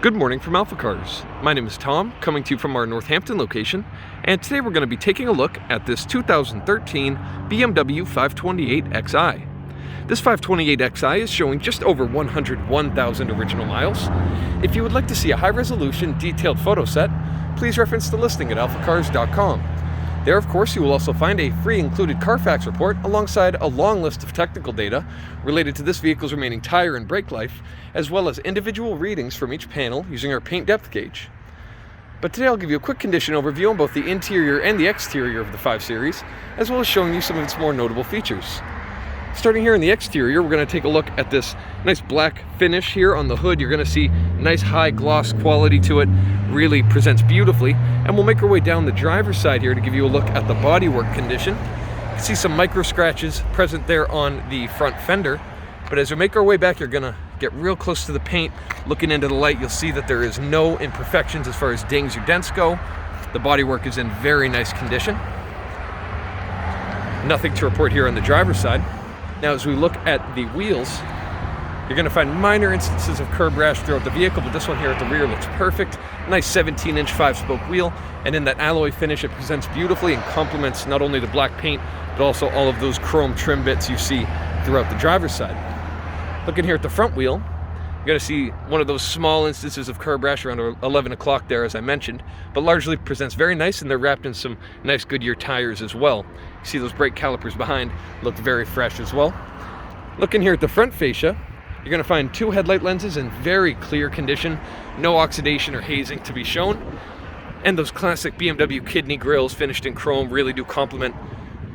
Good morning from AlphaCars. My name is Tom, coming to you from our Northampton location, and today we're going to be taking a look at this 2013 BMW 528xi. This 528xi is showing just over 101,000 original miles. If you would like to see a high-resolution, detailed photo set, please reference the listing at alphacars.com. There, of course, you will also find a free included Carfax report alongside a long list of technical data related to this vehicle's remaining tire and brake life, as well as individual readings from each panel using our paint depth gauge. But today I'll give you a quick condition overview on both the interior and the exterior of the 5 Series, as well as showing you some of its more notable features. Starting here in the exterior, we're going to take a look at this nice black finish here on the hood. You're going to see nice high gloss quality to it, really presents beautifully. And we'll make our way down the driver's side here to give you a look at the bodywork condition. You can see some micro scratches present there on the front fender. But as we make our way back, you're going to get real close to the paint. Looking into the light, you'll see that there is no imperfections as far as dings or dents go. The bodywork is in very nice condition. Nothing to report here on the driver's side. Now, as we look at the wheels, you're going to find minor instances of curb rash throughout the vehicle, but this one here at the rear looks perfect. Nice 17-inch 5-spoke wheel, and in that alloy finish, it presents beautifully and complements not only the black paint, but also all of those chrome trim bits you see throughout the driver's side. Looking here at the front wheel, you're going to see one of those small instances of curb rash around 11 o'clock there, as I mentioned, but largely presents very nice, and they're wrapped in some nice Goodyear tires as well. You see those brake calipers behind look very fresh as well. Looking here at the front fascia, you're going to find 2 headlight lenses in very clear condition, no oxidation or hazing to be shown, and those classic BMW kidney grills finished in chrome really do complement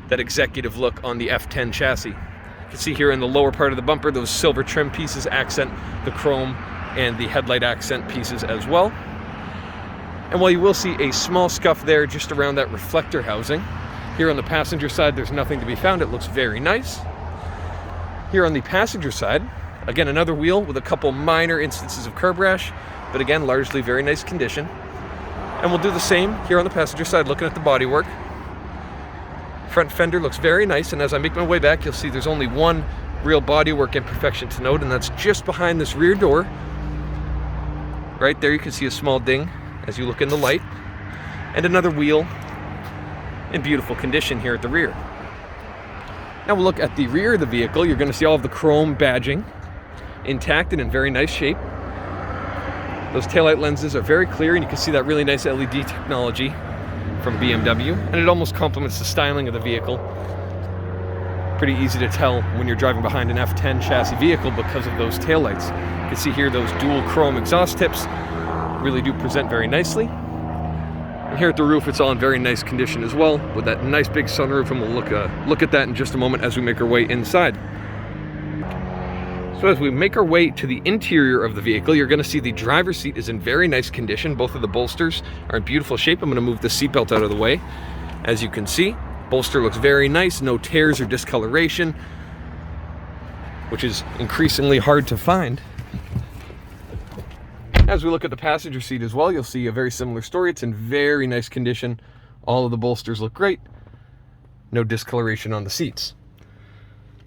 that executive look on the F10 chassis. You can see here in the lower part of the bumper, those silver trim pieces accent the chrome and the headlight accent pieces as well. And while you will see a small scuff there just around that reflector housing, here on the passenger side there's nothing to be found. It looks very nice. Here on the passenger side, again, another wheel with a couple minor instances of curb rash, but again, largely very nice condition. And we'll do the same here on the passenger side, looking at the bodywork. Front fender looks very nice, and as I make my way back, you'll see there's only one real bodywork imperfection to note, and that's just behind this rear door. Right there, you can see a small ding as you look in the light, and another wheel in beautiful condition here at the rear. Now we'll look at the rear of the vehicle. You're going to see all of the chrome badging intact and in very nice shape. Those taillight lenses are very clear, and you can see that really nice LED technology from BMW, and it almost complements the styling of the vehicle. Pretty easy to tell when you're driving behind an F10 chassis vehicle because of those taillights. You can see here those dual chrome exhaust tips really do present very nicely. And here at the roof, it's all in very nice condition as well, with that nice big sunroof, and we'll look at that in just a moment as we make our way inside. So as we make our way to the interior of the vehicle, you're going to see the driver's seat is in very nice condition. Both of the bolsters are in beautiful shape. I'm going to move the seatbelt out of the way. As you can see, bolster looks very nice, no tears or discoloration, which is increasingly hard to find. As we look at the passenger seat as well, you'll see a very similar story. It's in very nice condition. All of the bolsters look great. No discoloration on the seats.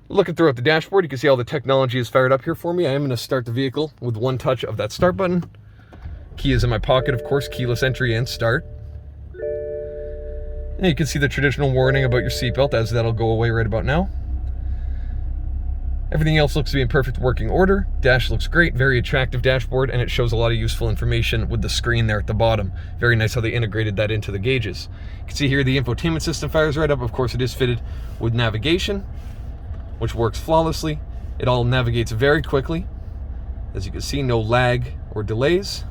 Looking throughout the dashboard, you can see all the technology is fired up here for me. I am going to start the vehicle with one touch of that start button. Key is in my pocket, of course, keyless entry and start. And you can see the traditional warning about your seatbelt, as that'll go away right about now. Everything else looks to be in perfect working order. Dash looks great, very attractive dashboard, and it shows a lot of useful information with the screen there at the bottom. Very nice how they integrated that into the gauges. You can see here the infotainment system fires right up. Of course, it is fitted with navigation, which works flawlessly. It all navigates very quickly. As you can see, no lag or delays.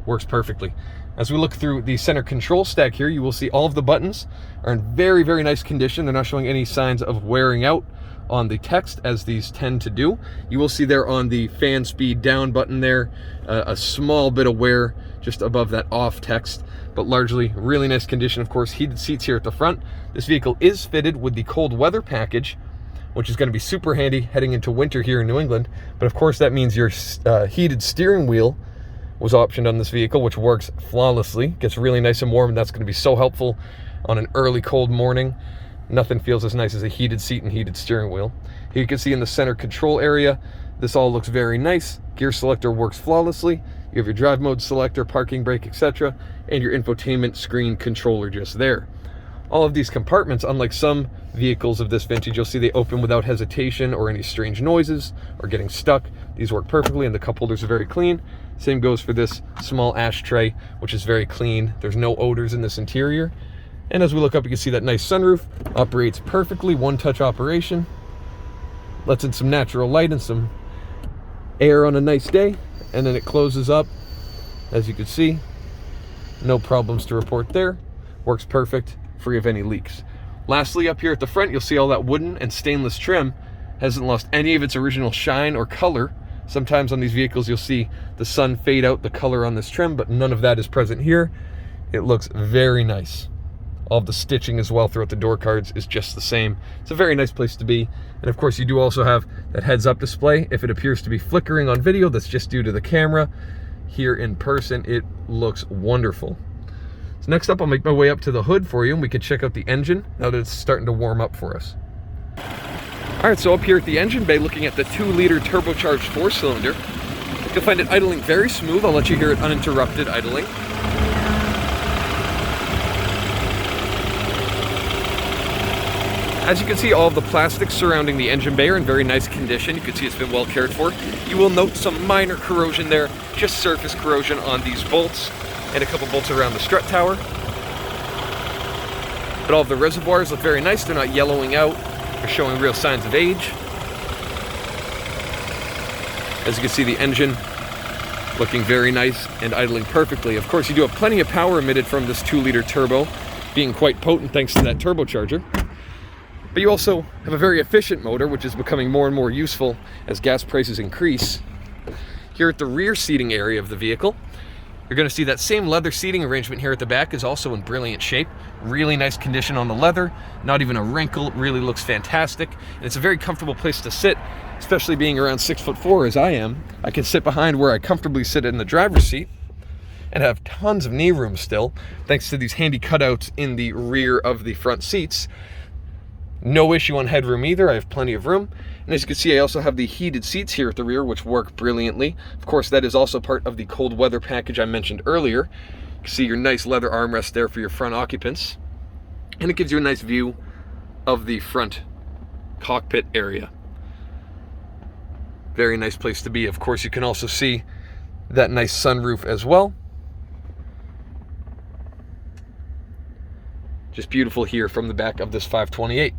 Works perfectly. As we look through the center control stack here, you will see all of the buttons are in very, very nice condition. They're not showing any signs of wearing out on the text, as these tend to do. You will see there on the fan speed down button there, a small bit of wear just above that off text, but largely really nice condition. Of course, heated seats here at the front. This vehicle is fitted with the cold weather package, which is going to be super handy heading into winter here in New England. But of course, that means your heated steering wheel was optioned on this vehicle, which works flawlessly. Gets really nice and warm, and that's going to be so helpful on an early cold morning. Nothing feels as nice as a heated seat and heated steering wheel. Here you can see in the center control area, this all looks very nice. Gear selector works flawlessly. You have your drive mode selector, parking brake, etc., and your infotainment screen controller just there. All of these compartments, unlike some vehicles of this vintage, you'll see they open without hesitation or any strange noises or getting stuck. These work perfectly, and the cup holders are very clean. Same goes for this small ashtray, which is very clean. There's no odors in this interior. And as we look up, you can see that nice sunroof operates perfectly, one-touch operation. Lets in some natural light and some air on a nice day, and then it closes up. As you can see, no problems to report there. Works perfect, free of any leaks. Lastly, up here at the front, you'll see all that wooden and stainless trim hasn't lost any of its original shine or color. Sometimes on these vehicles, you'll see the sun fade out the color on this trim, but none of that is present here. It looks very nice. All of the stitching as well throughout the door cards is just the same. It's a very nice place to be. And of course, you do also have that heads-up display. If it appears to be flickering on video, that's just due to the camera. Here in person, it looks wonderful. So next up, I'll make my way up to the hood for you, and we can check out the engine now that it's starting to warm up for us. All right, so up here at the engine bay, looking at the 2-liter turbocharged 4-cylinder, you'll find it idling very smooth. I'll let you hear it uninterrupted idling. As you can see, all of the plastics surrounding the engine bay are in very nice condition. You can see it's been well cared for. You will note some minor corrosion there, just surface corrosion on these bolts and a couple bolts around the strut tower. But all of the reservoirs look very nice. They're not yellowing out. They're showing real signs of age. As you can see, the engine looking very nice and idling perfectly. Of course, you do have plenty of power emitted from this 2-liter turbo, being quite potent thanks to that turbocharger. But you also have a very efficient motor, which is becoming more and more useful as gas prices increase. Here at the rear seating area of the vehicle, you're going to see that same leather seating arrangement here at the back is also in brilliant shape. Really nice condition on the leather, not even a wrinkle. It really looks fantastic. And it's a very comfortable place to sit, especially being around 6'4" as I am. I can sit behind where I comfortably sit in the driver's seat and have tons of knee room still, thanks to these handy cutouts in the rear of the front seats. No issue on headroom either. I have plenty of room. And as you can see, I also have the heated seats here at the rear, which work brilliantly. Of course, that is also part of the cold weather package I mentioned earlier. You can see your nice leather armrest there for your front occupants. And it gives you a nice view of the front cockpit area. Very nice place to be. Of course, you can also see that nice sunroof as well. Just beautiful here from the back of this 528.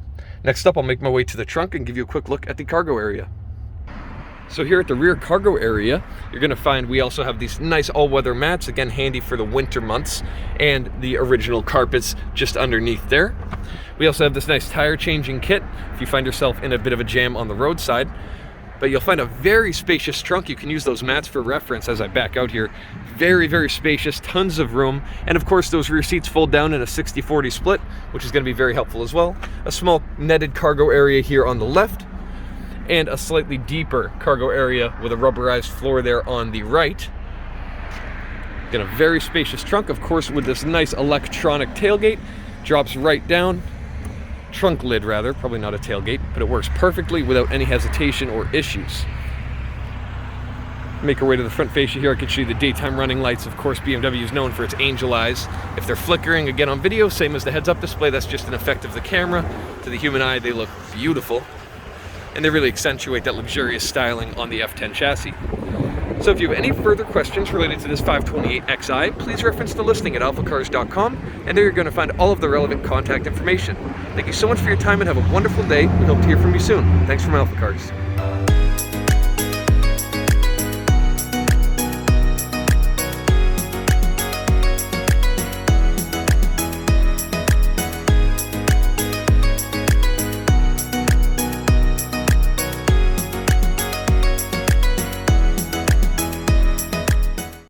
Next up, I'll make my way to the trunk and give you a quick look at the cargo area. So here at the rear cargo area, you're going to find we also have these nice all-weather mats, again handy for the winter months, and the original carpets just underneath there. We also have this nice tire changing kit if you find yourself in a bit of a jam on the roadside. But you'll find a very spacious trunk. You can use those mats for reference as I back out here. Very, very spacious, tons of room. And of course, those rear seats fold down in a 60-40 split, which is going to be very helpful as well. A small netted cargo area here on the left, and a slightly deeper cargo area with a rubberized floor there on the right. Got a very spacious trunk, of course, with this nice electronic tailgate. Drops right down. Trunk lid rather, probably not a tailgate, but it works perfectly without any hesitation or issues. Make our way to the front fascia here. I can show you the daytime running lights. Of course, BMW is known for its angel eyes. If they're flickering again on video, same as the heads-up display, that's just an effect of the camera. To the human eye, they look beautiful, and they really accentuate that luxurious styling on the F10 chassis. So if you have any further questions related to this 528xi, please reference the listing at alphacars.com, and there you're going to find all of the relevant contact information. Thank you so much for your time and have a wonderful day. We hope to hear from you soon. Thanks from AlphaCars.